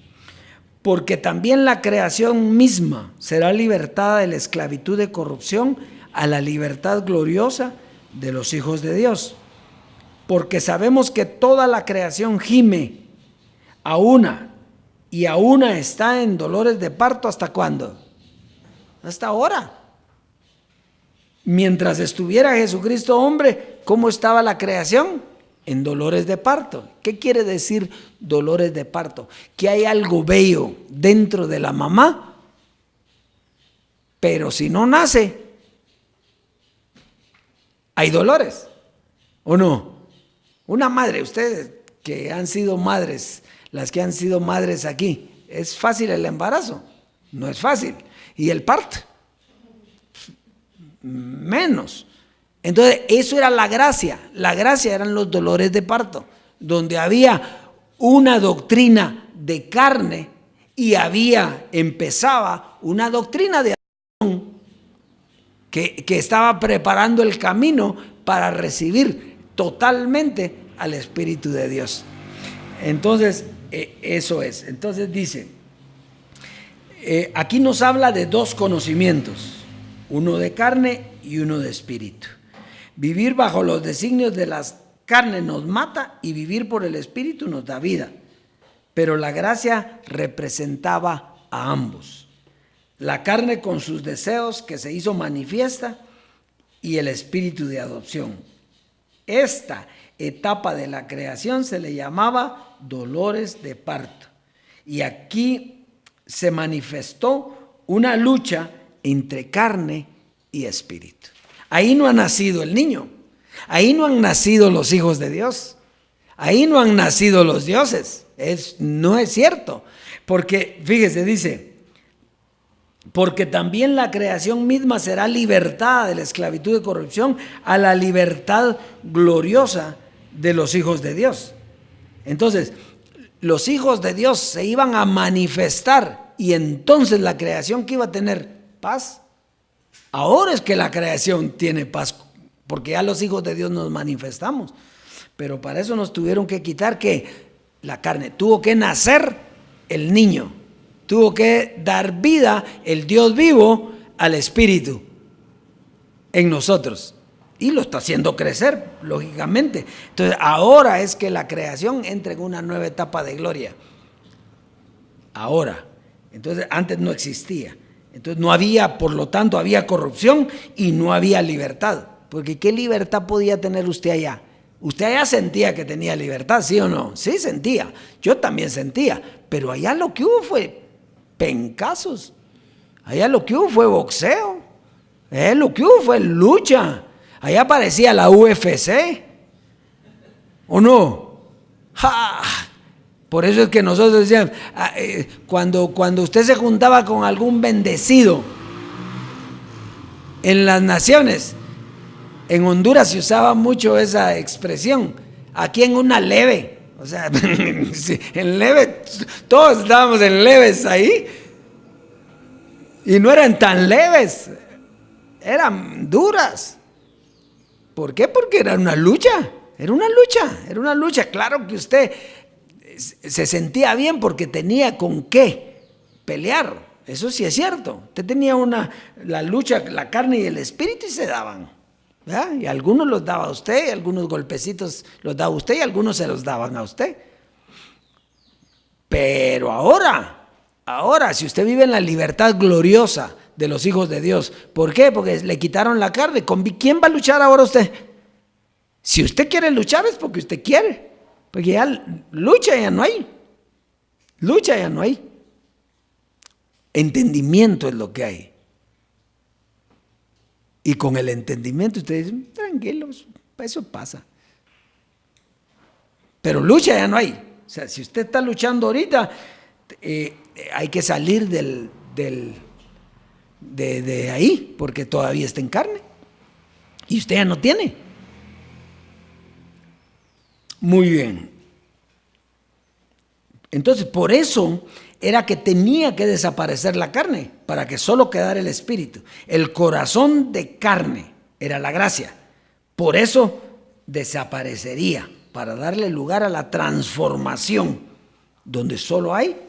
S3: Porque también la creación misma será libertada de la esclavitud de corrupción a la libertad gloriosa de los hijos de Dios. Porque sabemos que toda la creación gime a una y a una está en dolores de parto. ¿Hasta cuándo? Hasta ahora. Mientras estuviera Jesucristo hombre, ¿cómo estaba la creación? En dolores de parto. ¿Qué quiere decir dolores de parto? Que hay algo bello dentro de la mamá, pero si no nace, hay dolores, ¿o no? Una madre, ustedes que han sido madres, las que han sido madres aquí, ¿es fácil el embarazo? No es fácil. ¿Y el parto? Menos. Entonces, eso era la gracia. La gracia eran los dolores de parto, donde había una doctrina de carne y empezaba una doctrina de adopción que estaba preparando el camino para recibir totalmente al Espíritu de Dios. Entonces, eso es. Entonces dice, aquí nos habla de dos conocimientos, uno de carne y uno de espíritu. Vivir bajo los designios de las carnes nos mata y vivir por el espíritu nos da vida. Pero la gracia representaba a ambos. La carne con sus deseos que se hizo manifiesta y el espíritu de adopción. Esta etapa de la creación se le llamaba dolores de parto. Y aquí se manifestó una lucha entre carne y espíritu. Ahí no ha nacido el niño, ahí no han nacido los hijos de Dios, ahí no han nacido los dioses. No es cierto, porque fíjese, dice, porque también la creación misma será libertada de la esclavitud de corrupción a la libertad gloriosa de los hijos de Dios. Entonces, los hijos de Dios se iban a manifestar y entonces la creación que iba a tener paz. Ahora es que la creación tiene paz, porque ya los hijos de Dios nos manifestamos. Pero para eso nos tuvieron que quitar que la carne, tuvo que nacer el niño, tuvo que dar vida el Dios vivo al Espíritu en nosotros. Y lo está haciendo crecer, lógicamente. Entonces ahora es que la creación entra en una nueva etapa de gloria. Ahora. Entonces antes no existía. Entonces no había, por lo tanto, había corrupción y no había libertad. Porque ¿qué libertad podía tener usted allá? Usted allá sentía que tenía libertad, ¿sí o no? Sí, sentía. Yo también sentía. Pero allá lo que hubo fue pencazos. Allá lo que hubo fue boxeo. Lo que hubo fue lucha. Allá parecía la UFC. ¿O no? ¡Ja! Por eso es que nosotros decíamos, cuando usted se juntaba con algún bendecido en las naciones, en Honduras se usaba mucho esa expresión, aquí en una leve, o sea, en leve, todos estábamos en leves ahí, y no eran tan leves, eran duras. ¿Por qué? Porque era una lucha, era una lucha. Claro que usted se sentía bien porque tenía con qué pelear, eso sí es cierto. Usted tenía la lucha, la carne y el espíritu, y se daban, ¿verdad? Y algunos los daba a usted, y algunos golpecitos los daba a usted, y algunos se los daban a usted. Pero ahora, si usted vive en la libertad gloriosa de los hijos de Dios, ¿por qué? Porque le quitaron la carne. ¿Con quién va a luchar ahora usted? Si usted quiere luchar es porque usted quiere. Porque ya lucha ya no hay. Entendimiento es lo que hay. Y con el entendimiento usted dice, tranquilos, eso pasa. Pero lucha ya no hay. O sea, si usted está luchando ahorita, hay que salir de ahí, porque todavía está en carne. Y usted ya no tiene. Muy bien. Entonces, por eso era que tenía que desaparecer la carne, para que solo quedara el espíritu. El corazón de carne era la gracia. Por eso desaparecería, para darle lugar a la transformación, donde solo hay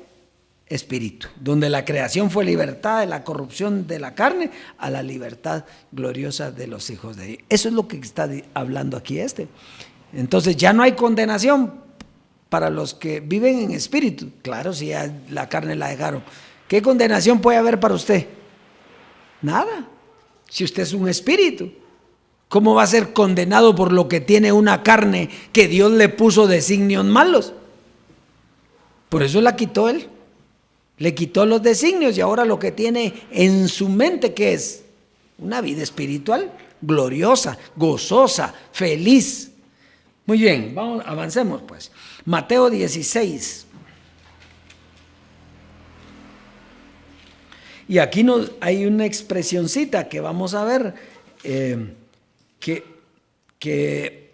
S3: espíritu, donde la creación fue libertad de la corrupción de la carne a la libertad gloriosa de los hijos de Dios. Eso es lo que está hablando aquí Entonces ya no hay condenación para los que viven en espíritu. Claro, si ya la carne la dejaron. ¿Qué condenación puede haber para usted? Nada. Si usted es un espíritu, ¿cómo va a ser condenado por lo que tiene una carne que Dios le puso designios malos? Por eso la quitó él. Le quitó los designios y ahora lo que tiene en su mente, ¿qué es? Una vida espiritual gloriosa, gozosa, feliz. Muy bien, avancemos pues. Mateo 16. Y aquí hay una expresioncita que vamos a ver, que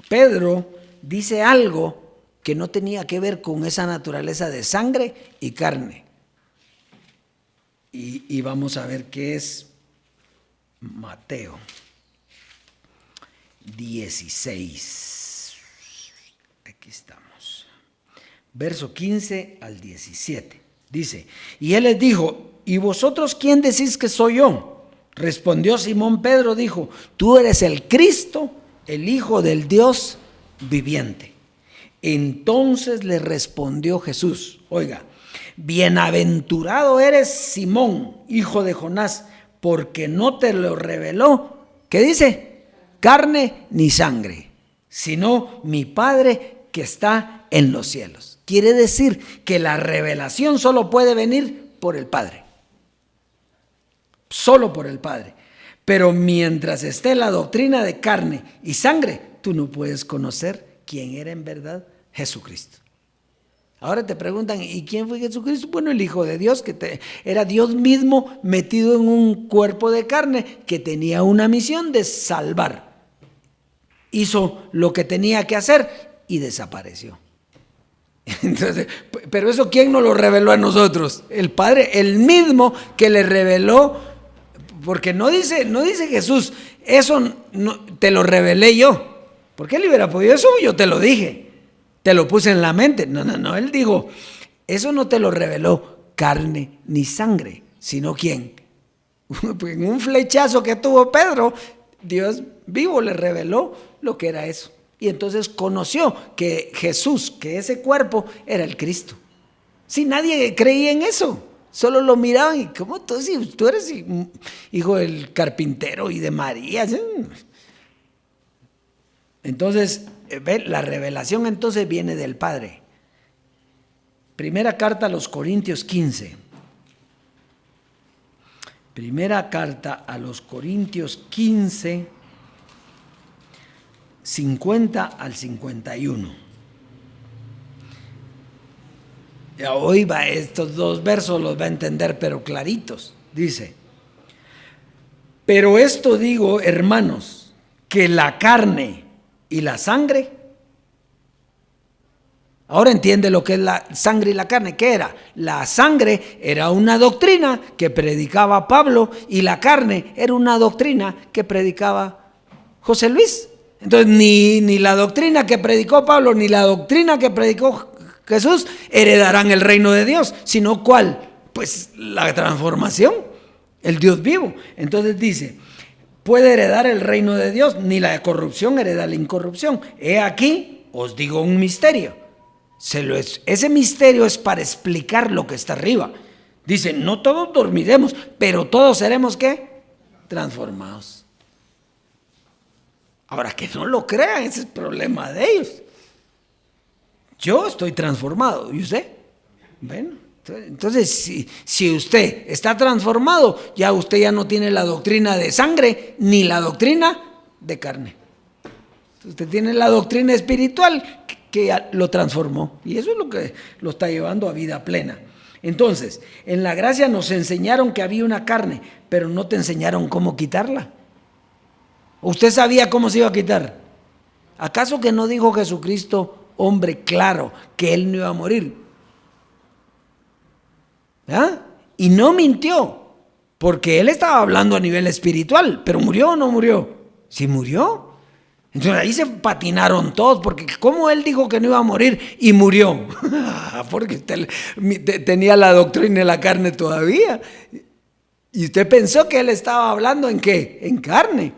S3: Pedro dice algo que no tenía que ver con esa naturaleza de sangre y carne. Y vamos a ver qué es Mateo 16. Aquí estamos. Verso 15 al 17. Dice, y él les dijo, ¿y vosotros quién decís que soy yo? Respondió Simón Pedro, dijo, tú eres el Cristo, el Hijo del Dios viviente. Entonces le respondió Jesús, oiga, bienaventurado eres Simón, hijo de Jonás, porque no te lo reveló, ¿qué dice? Carne ni sangre, sino mi Padre que está en los cielos. Quiere decir que la revelación solo puede venir por el Padre. Solo por el Padre. Pero mientras esté la doctrina de carne y sangre, tú no puedes conocer quién era en verdad Jesucristo. Ahora te preguntan, ¿y quién fue Jesucristo? Bueno, el Hijo de Dios, que era Dios mismo metido en un cuerpo de carne que tenía una misión de salvar. Hizo lo que tenía que hacer y desapareció. Entonces, pero eso ¿quién nos lo reveló a nosotros? El Padre, el mismo que le reveló, porque no dice Jesús, eso no, te lo revelé yo. ¿Por qué él hubiera podido eso? Yo te lo dije, te lo puse en la mente. No, él dijo, eso no te lo reveló carne ni sangre, sino ¿quién? En un flechazo que tuvo Pedro, Dios vivo le reveló lo que era eso. Y entonces conoció que Jesús, que ese cuerpo era el Cristo. Si nadie creía en eso, solo lo miraban y ¿cómo tú eres hijo del carpintero y de María? Entonces, la revelación entonces viene del Padre. Primera carta a los Corintios 15. Primera carta a los Corintios 15, 50 al 51. Hoy va, estos dos versos los va a entender, pero claritos. Dice, pero esto digo, hermanos, que la carne y la sangre. Ahora entiende lo que es la sangre y la carne. ¿Qué era? La sangre era una doctrina que predicaba Pablo y la carne era una doctrina que predicaba José Luis. Entonces ni la doctrina que predicó Pablo ni la doctrina que predicó Jesús heredarán el reino de Dios, sino ¿cuál? Pues la transformación, el Dios vivo. Entonces dice, puede heredar el reino de Dios, ni la corrupción hereda la incorrupción. He aquí, os digo un misterio. Ese misterio es para explicar lo que está arriba. Dice, no todos dormiremos, pero todos seremos ¿qué? Transformados. Ahora, que no lo crean, ese es el problema de ellos. Yo estoy transformado, ¿y usted? Bueno, entonces si usted está transformado, ya usted ya no tiene la doctrina de sangre ni la doctrina de carne. Usted tiene la doctrina espiritual que ya lo transformó, y eso es lo que lo está llevando a vida plena. Entonces, en la gracia nos enseñaron que había una carne, pero no te enseñaron cómo quitarla. ¿Usted sabía cómo se iba a quitar? ¿Acaso que no dijo Jesucristo, hombre claro, que él no iba a morir? ¿Ah? Y no mintió, porque él estaba hablando a nivel espiritual, pero ¿murió o no murió? Sí murió. Entonces ahí se patinaron todos, porque ¿cómo él dijo que no iba a morir y murió? Porque usted tenía la doctrina de la carne todavía. Y usted pensó que él estaba hablando ¿en qué? En carne.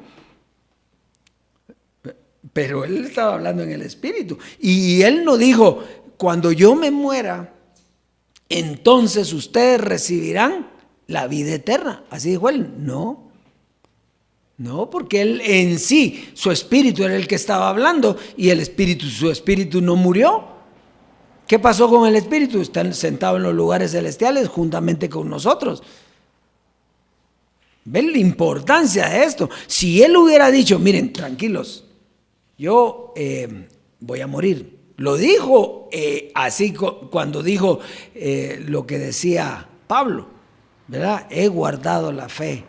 S3: Pero él estaba hablando en el espíritu. Y él no dijo, cuando yo me muera, entonces ustedes recibirán la vida eterna. Así dijo él. No, porque él en sí, su espíritu era el que estaba hablando y su espíritu no murió. ¿Qué pasó con el espíritu? Está sentado en los lugares celestiales juntamente con nosotros. ¿Ven la importancia de esto? Si él hubiera dicho, miren, tranquilos, yo voy a morir. Lo dijo así cuando dijo lo que decía Pablo, ¿verdad? He guardado la fe,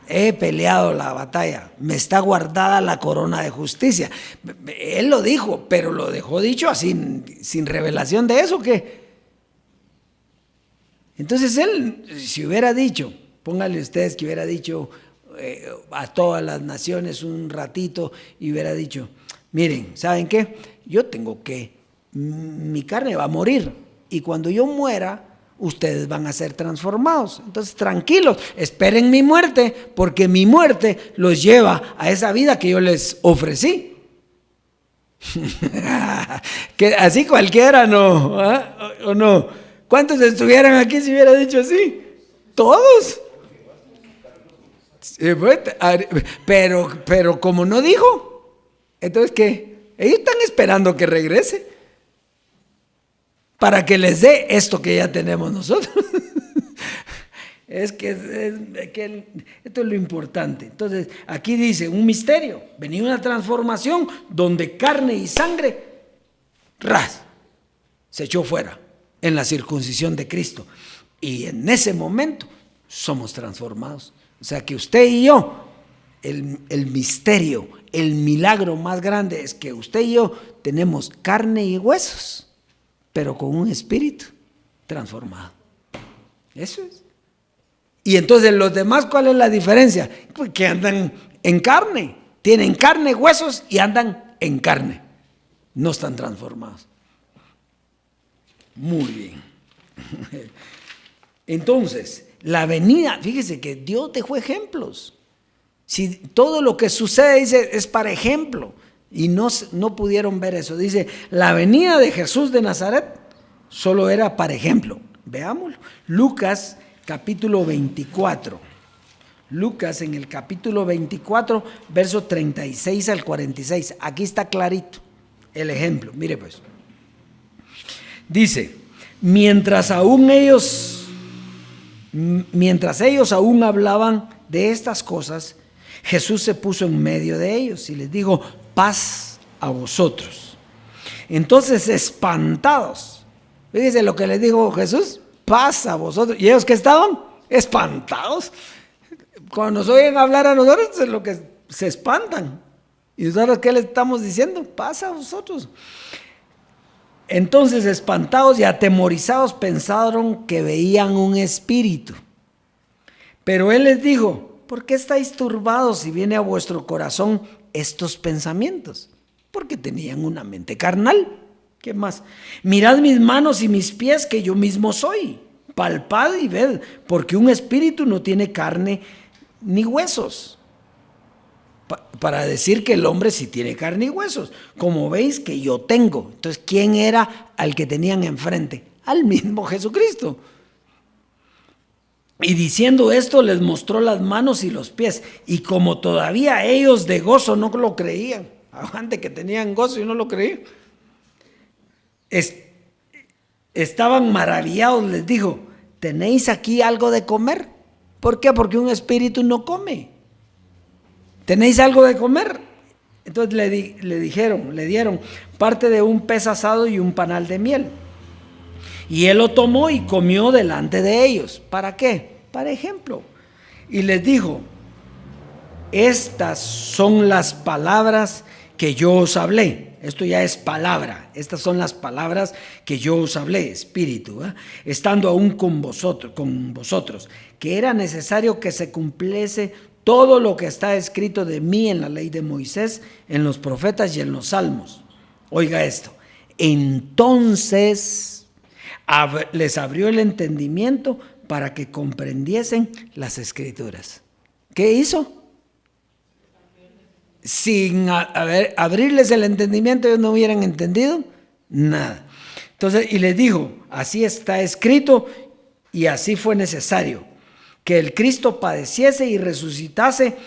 S3: he peleado la batalla, me está guardada la corona de justicia. Él lo dijo, pero lo dejó dicho así, sin revelación de eso, ¿qué? Entonces él, si hubiera dicho, pónganle ustedes que hubiera dicho a todas las naciones un ratito y hubiera dicho, miren, ¿saben qué? Yo tengo que, mi carne va a morir y cuando yo muera, ustedes van a ser transformados. Entonces, tranquilos, esperen mi muerte, porque mi muerte los lleva a esa vida que yo les ofrecí. Que así cualquiera, ¿no? ¿Ah? ¿O no? ¿Cuántos estuvieran aquí si hubiera dicho así? ¿Todos? Pero como no dijo, entonces ¿qué? Ellos están esperando que regrese para que les dé esto que ya tenemos nosotros. Esto es lo importante. Entonces aquí dice un misterio, venía una transformación donde carne y sangre se echó fuera en la circuncisión de Cristo, y en ese momento somos transformados. O sea que usted y yo, el misterio, el milagro más grande es que usted y yo tenemos carne y huesos, pero con un espíritu transformado. Eso es. Y entonces los demás, ¿cuál es la diferencia? Pues que andan en carne, tienen carne, huesos y andan en carne. No están transformados. Muy bien. Entonces, la venida, fíjese que Dios dejó ejemplos. Si todo lo que sucede, dice, es para ejemplo. Y no pudieron ver eso. Dice, la venida de Jesús de Nazaret solo era para ejemplo. Veámoslo. Lucas capítulo 24. Lucas en el capítulo 24, versos 36 al 46. Aquí está clarito el ejemplo. Mire pues. Dice, mientras ellos aún hablaban de estas cosas, Jesús se puso en medio de ellos y les dijo, paz a vosotros. Entonces, espantados, Fíjense lo que les dijo Jesús, paz a vosotros. ¿Y ellos qué estaban? Espantados. Cuando nos oyen hablar a nosotros, es lo que se espantan. ¿Y nosotros qué le estamos diciendo? Paz a vosotros. Entonces, espantados y atemorizados, pensaron que veían un espíritu. Pero él les dijo, ¿por qué estáis turbados si viene a vuestro corazón estos pensamientos? Porque tenían una mente carnal. ¿Qué más? Mirad mis manos y mis pies, que yo mismo soy. Palpad y ved, porque un espíritu no tiene carne ni huesos. Para decir que el hombre sí tiene carne y huesos, como veis que yo tengo. Entonces, ¿quién era al que tenían enfrente? Al mismo Jesucristo. Y diciendo esto, les mostró las manos y los pies. Y como todavía ellos de gozo no lo creían, aguante que tenían gozo y no lo creían, estaban maravillados. Les dijo, ¿tenéis aquí algo de comer? ¿Por qué? Porque un espíritu no come. ¿Tenéis algo de comer? Entonces le dieron parte de un pez asado y un panal de miel. Y él lo tomó y comió delante de ellos. ¿Para qué? Para ejemplo. Y les dijo, estas son las palabras que yo os hablé. Esto ya es palabra. Estas son las palabras que yo os hablé, espíritu, estando aún con vosotros, que era necesario que se cumpliese todo lo que está escrito de mí en la ley de Moisés, en los profetas y en los salmos. Oiga esto. Entonces les abrió el entendimiento para que comprendiesen las escrituras. ¿Qué hizo? Sin abrirles el entendimiento, ellos no hubieran entendido nada. Entonces, y les dijo, así está escrito y así fue necesario, que el Cristo padeciese y resucitase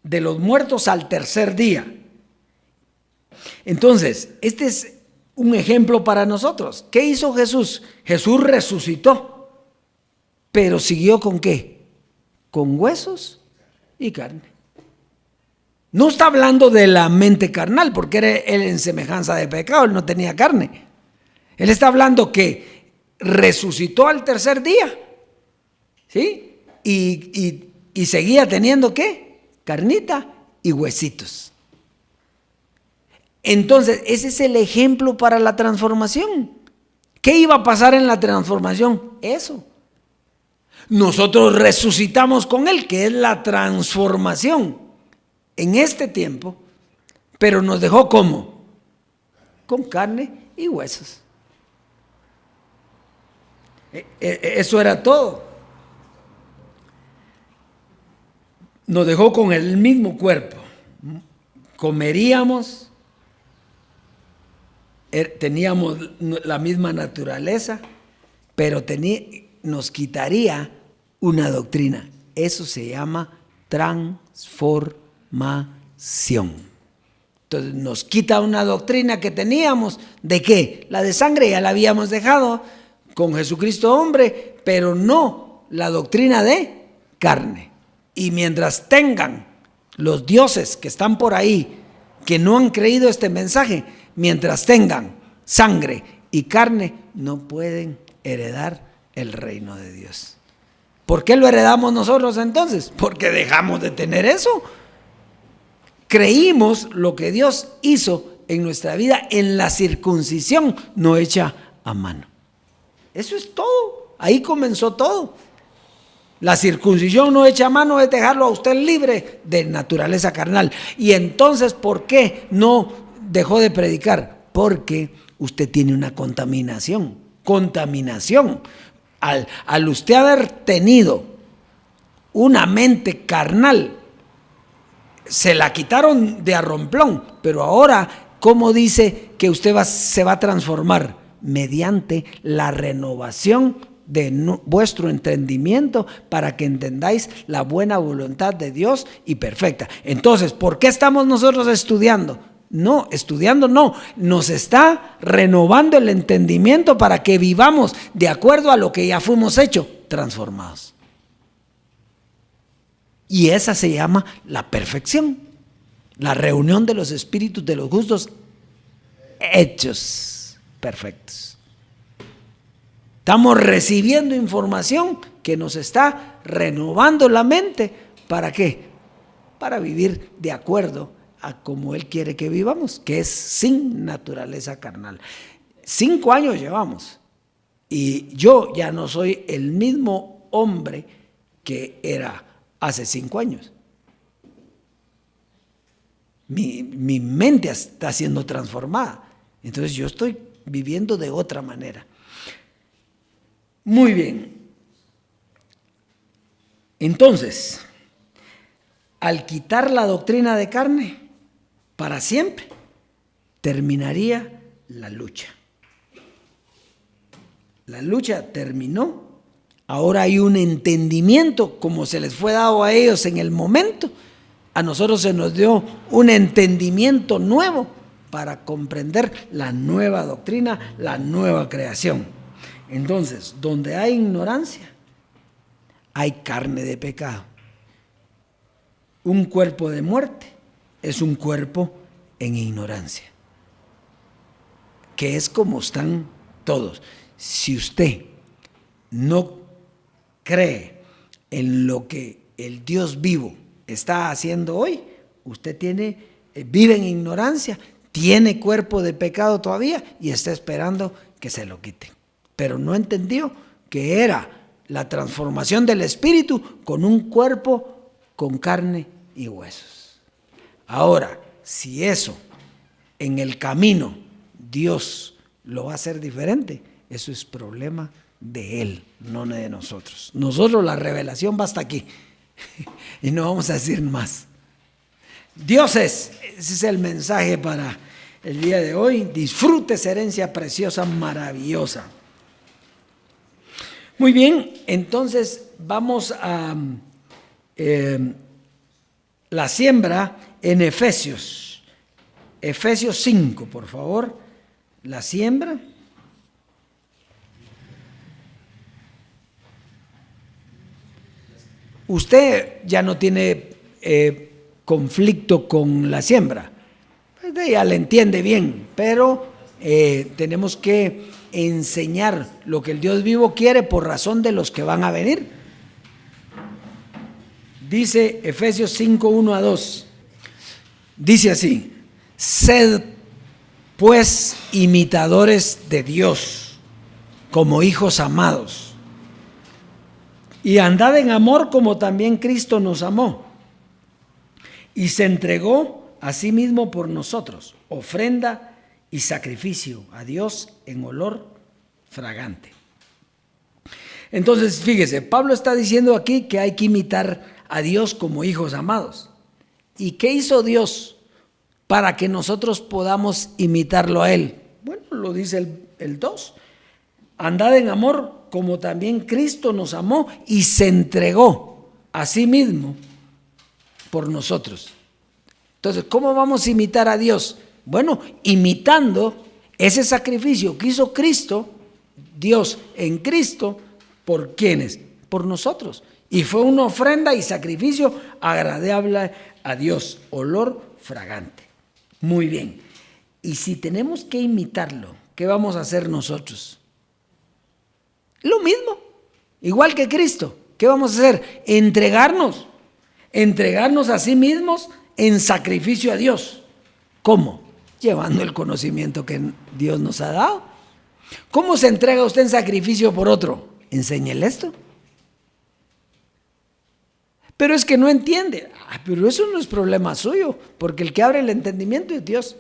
S3: de los muertos al tercer día. Entonces, este es un ejemplo para nosotros. ¿Qué hizo Jesús? Jesús resucitó, pero siguió ¿con qué? Con huesos y carne. No está hablando de la mente carnal, porque era él en semejanza de pecado, él no tenía carne. Él está hablando que resucitó al tercer día, ¿sí? Y seguía teniendo ¿qué? Carnita y huesitos. Entonces, ese es el ejemplo para la transformación. ¿Qué iba a pasar en la transformación? Eso. Nosotros resucitamos con él, que es la transformación en este tiempo, pero nos dejó ¿cómo? Con carne y huesos. Eso era todo. Nos dejó con el mismo cuerpo. Comeríamos, teníamos la misma naturaleza, pero nos quitaría una doctrina. Eso se llama transformación. Entonces nos quita una doctrina que teníamos. ¿De qué? La de sangre ya la habíamos dejado con Jesucristo hombre, pero no la doctrina de carne. Y mientras tengan los dioses que están por ahí, que no han creído este mensaje, mientras tengan sangre y carne, no pueden heredar el reino de Dios. ¿Por qué lo heredamos nosotros entonces? Porque dejamos de tener eso. Creímos lo que Dios hizo en nuestra vida en la circuncisión no hecha a mano. Eso es todo. Ahí comenzó todo. La circuncisión no hecha a mano es dejarlo a usted libre de naturaleza carnal. Y entonces, ¿por qué no dejó de predicar? Porque usted tiene una contaminación. Al usted haber tenido una mente carnal, se la quitaron de a romplón, pero ahora, ¿cómo dice que usted se va a transformar? Mediante la renovación de vuestro entendimiento para que entendáis la buena voluntad de Dios y perfecta. Entonces, ¿por qué estamos nosotros estudiando? No, nos está renovando el entendimiento para que vivamos de acuerdo a lo que ya fuimos hechos, transformados. Y esa se llama la perfección, la reunión de los espíritus de los justos hechos perfectos. Estamos recibiendo información que nos está renovando la mente. ¿Para qué? Para vivir de acuerdo a como Él quiere que vivamos, que es sin naturaleza carnal. 5 años llevamos y yo ya no soy el mismo hombre que era hace 5 años. Mi mente está siendo transformada. Entonces yo estoy viviendo de otra manera. Muy bien. Entonces, al quitar la doctrina de carne, para siempre, terminaría la lucha. La lucha terminó. Ahora hay un entendimiento, como se les fue dado a ellos en el momento. A nosotros se nos dio un entendimiento nuevo para comprender la nueva doctrina, la nueva creación. Entonces, donde hay ignorancia, hay carne de pecado. Un cuerpo de muerte es un cuerpo en ignorancia, que es como están todos. Si usted no cree en lo que el Dios vivo está haciendo hoy, usted vive en ignorancia, tiene cuerpo de pecado todavía y está esperando que se lo quiten. Pero no entendió que era la transformación del espíritu con un cuerpo con carne y huesos. Ahora, si eso en el camino Dios lo va a hacer diferente, eso es problema de Él, no de nosotros. Nosotros la revelación va hasta aquí y no vamos a decir más. Ese es el mensaje para el día de hoy. Disfrute esa herencia preciosa, maravillosa. Muy bien, entonces vamos a la siembra en Efesios. Efesios 5, por favor. La siembra. Usted ya no tiene conflicto con la siembra. Ya le entiende bien, pero tenemos que enseñar lo que el Dios vivo quiere por razón de los que van a venir. Dice Efesios 5, 1 a 2. Dice así: sed pues imitadores de Dios como hijos amados, y andad en amor como también Cristo nos amó y se entregó a sí mismo por nosotros, ofrenda y sacrificio a Dios en olor fragante. Entonces, fíjese, Pablo está diciendo aquí que hay que imitar a Dios como hijos amados. ¿Y qué hizo Dios para que nosotros podamos imitarlo a Él? Bueno, lo dice el 2. Andad en amor como también Cristo nos amó y se entregó a sí mismo por nosotros. Entonces, ¿cómo vamos a imitar a Dios? Bueno, imitando ese sacrificio que hizo Cristo, Dios en Cristo, ¿por quiénes? Por nosotros. Y fue una ofrenda y sacrificio agradable a Dios, olor fragante. Muy bien. Y si tenemos que imitarlo, ¿qué vamos a hacer nosotros? Lo mismo, igual que Cristo. ¿Qué vamos a hacer? Entregarnos a sí mismos en sacrificio a Dios. ¿Cómo? Llevando el conocimiento que Dios nos ha dado. ¿Cómo se entrega usted en sacrificio por otro? Enséñele esto. Pero es que no entiende. Pero eso no es problema suyo, porque el que abre el entendimiento es Dios.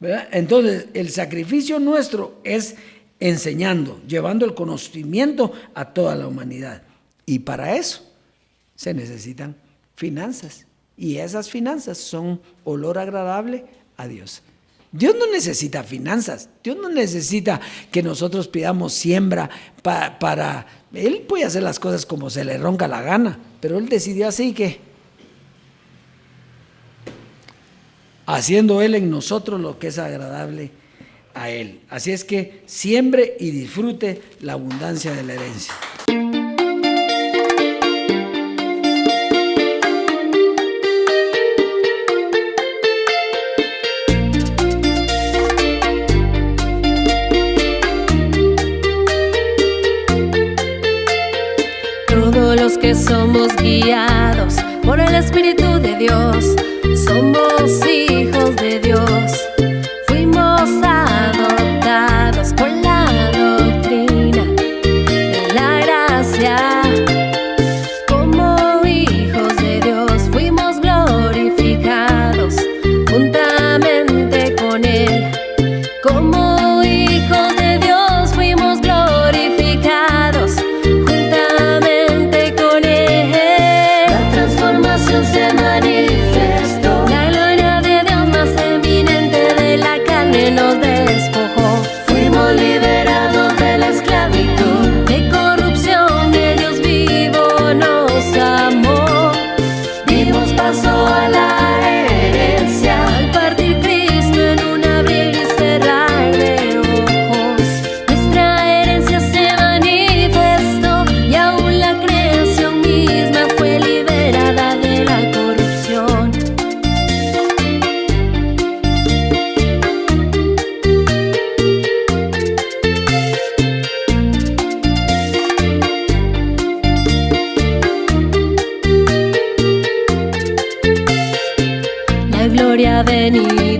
S3: ¿Verdad? Entonces, el sacrificio nuestro es enseñando, llevando el conocimiento a toda la humanidad. Y para eso se necesitan finanzas. Y esas finanzas son olor agradable a Dios. Dios no necesita finanzas. Dios no necesita que nosotros pidamos siembra para... Él puede hacer las cosas como se le ronca la gana, pero Él decidió así que... haciendo Él en nosotros lo que es agradable a Él. Así es que siembre y disfrute la abundancia de la herencia.
S2: por el Espíritu de Dios. Somos hijos de Dios, fuimos adoptados con la doctrina de la gracia. Como hijos de Dios fuimos glorificados juntamente con Él. Como hijos de Dios fuimos glorificados juntamente con Él. La transformación se manifestó, la gloria de Dios más eminente de la carne nos despojó. Fuimos liberados de la esclavitud, de corrupción, el Dios vivo nos amó. Dimos paso a la herencia, al partir Cristo en un abrir y cerrar de ojos. Nuestra herencia se manifestó y aún la creación misma fue liberada de la corrupción. La gloria venidera